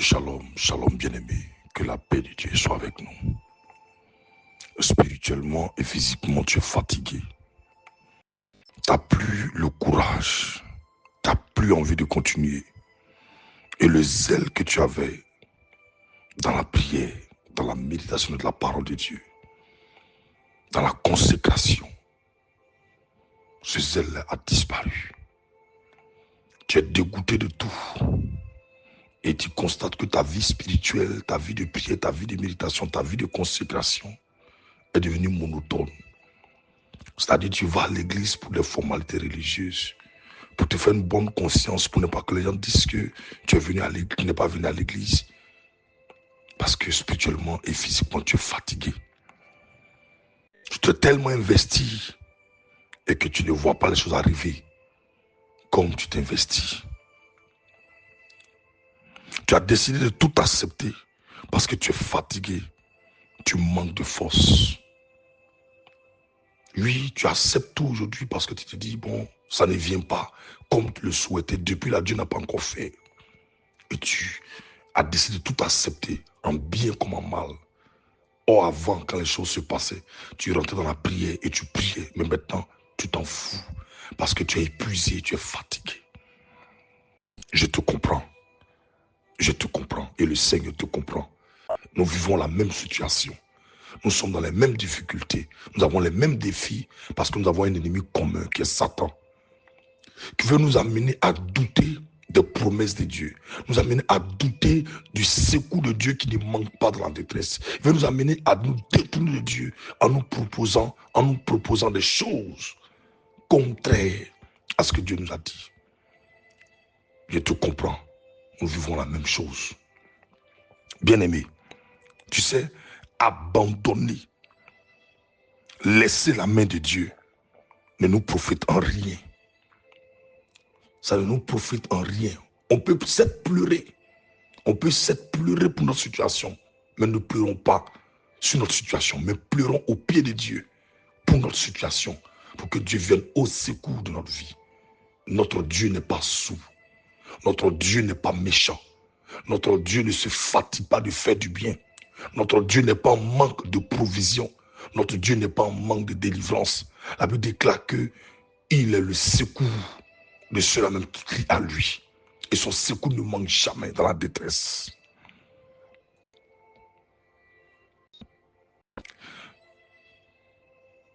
Shalom, shalom bien-aimé, que la paix de Dieu soit avec nous. Spirituellement et physiquement, tu es fatigué. Tu n'as plus le courage, tu n'as plus envie de continuer. Et le zèle que tu avais dans la prière, dans la méditation de la parole de Dieu, dans la consécration, ce zèle a disparu. Tu es dégoûté de tout. Et tu constates que ta vie spirituelle, ta vie de prière, ta vie de méditation, ta vie de consécration est devenue monotone. C'est-à-dire tu vas à l'église pour des formalités religieuses, pour te faire une bonne conscience, pour ne pas que les gens disent que tu es venu à l'église, tu n'es pas venu à l'église. Parce que spirituellement et physiquement, tu es fatigué. Tu t'es tellement investi et que tu ne vois pas les choses arriver comme tu t'investis. Tu as décidé de tout accepter parce que tu es fatigué, tu manques de force. Oui, tu acceptes tout aujourd'hui parce que tu te dis, bon, ça ne vient pas comme tu le souhaitais. Depuis là, Dieu n'a pas encore fait. Et tu as décidé de tout accepter, en bien comme en mal. Or, avant, quand les choses se passaient, tu rentrais dans la prière et tu priais. Mais maintenant, tu t'en fous parce que tu es épuisé, tu es fatigué. Je te comprends. Je te comprends. Et le Seigneur te comprend. Nous vivons la même situation. Nous sommes dans les mêmes difficultés. Nous avons les mêmes défis parce que nous avons un ennemi commun qui est Satan, qui veut nous amener à douter des promesses de Dieu, nous amener à douter du secours de Dieu qui ne manque pas dans la détresse. Il veut nous amener à nous détourner de Dieu en nous proposant des choses contraires à ce que Dieu nous a dit. Je te comprends. Nous vivons la même chose. Bien-aimé, tu sais, abandonner, laisser la main de Dieu ne nous profite en rien. Ça ne nous profite en rien. On peut certes pleurer. On peut certes pleurer pour notre situation, mais ne pleurons pas sur notre situation, mais pleurons au pied de Dieu pour notre situation, pour que Dieu vienne au secours de notre vie. Notre Dieu n'est pas sourd. Notre Dieu n'est pas méchant. Notre Dieu ne se fatigue pas de faire du bien. Notre Dieu n'est pas en manque de provision. Notre Dieu n'est pas en manque de délivrance. La Bible déclare qu'il est le secours de ceux-là même qui crient à lui. Et son secours ne manque jamais dans la détresse.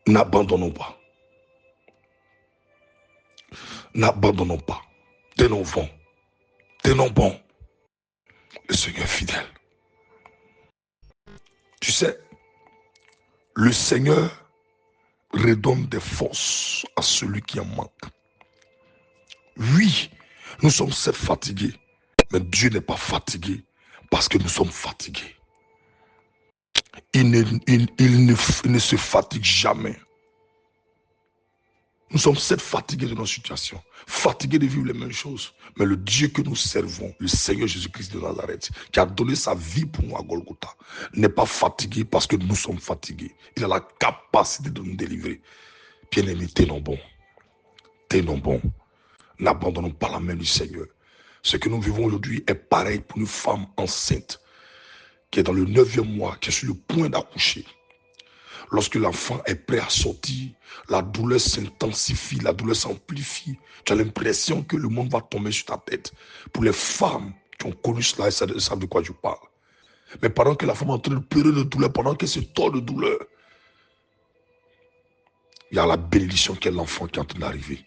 N'abandonnons pas. N'abandonnons pas. Tenons bon. Tenons bon. Le Seigneur est fidèle. Tu sais, le Seigneur redonne des forces à celui qui en manque. Oui, nous sommes certes fatigués, mais Dieu n'est pas fatigué parce que nous sommes fatigués. Il ne se fatigue jamais. Nous sommes certes fatigués de nos situations, fatigués de vivre les mêmes choses. Mais le Dieu que nous servons, le Seigneur Jésus-Christ de Nazareth, qui a donné sa vie pour nous à Golgotha, n'est pas fatigué parce que nous sommes fatigués. Il a la capacité de nous délivrer. Bien-aimés, tenons bon. Tenons bon. N'abandonnons pas la main du Seigneur. Ce que nous vivons aujourd'hui est pareil pour une femme enceinte qui est dans le 9e mois, qui est sur le point d'accoucher. Lorsque l'enfant est prêt à sortir, la douleur s'intensifie, la douleur s'amplifie. Tu as l'impression que le monde va tomber sur ta tête. Pour les femmes qui ont connu cela, elles savent de quoi je parle. Mais pendant que la femme est en train de pleurer de douleur, pendant qu'elle se tord de douleur, il y a la bénédiction qui est l'enfant qui est en train d'arriver.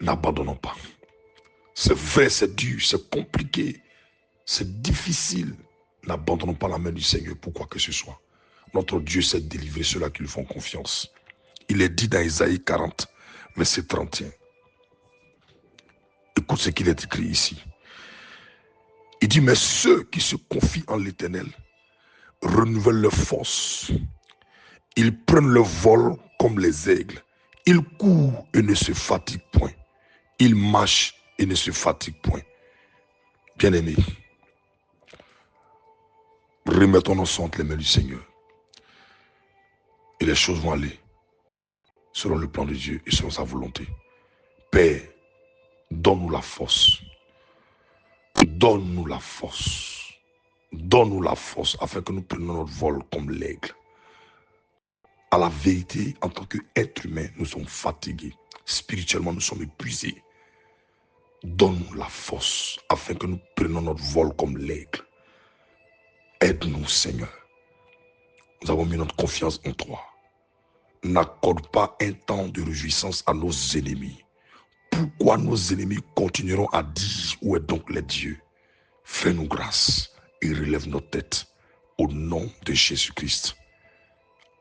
N'abandonnons pas. C'est vrai, c'est dur, c'est compliqué, c'est difficile. N'abandonnons pas la main du Seigneur pour quoi que ce soit. Notre Dieu sait délivrer ceux-là qui lui font confiance. Il est dit dans Isaïe 40, verset 31. Écoute ce qu'il est écrit ici. Il dit, mais ceux qui se confient en l'Éternel renouvellent leur force. Ils prennent le vol comme les aigles. Ils courent et ne se fatiguent point. Ils marchent et ne se fatiguent point. Bien-aimés, remettons-nous entre les mains du Seigneur. Et les choses vont aller selon le plan de Dieu et selon sa volonté. Père, donne-nous la force. Donne-nous la force. Donne-nous la force afin que nous prenions notre vol comme l'aigle. À la vérité, en tant qu'être humain, nous sommes fatigués. Spirituellement, nous sommes épuisés. Donne-nous la force afin que nous prenions notre vol comme l'aigle. Aide-nous, Seigneur. Nous avons mis notre confiance en toi. N'accorde pas un temps de réjouissance à nos ennemis. Pourquoi nos ennemis continueront à dire où est donc les dieux? Fais-nous grâce et relève nos têtes au nom de Jésus-Christ.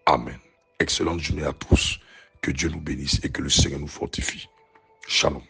Amen. Excellente journée à tous. Que Dieu nous bénisse et que le Seigneur nous fortifie. Shalom.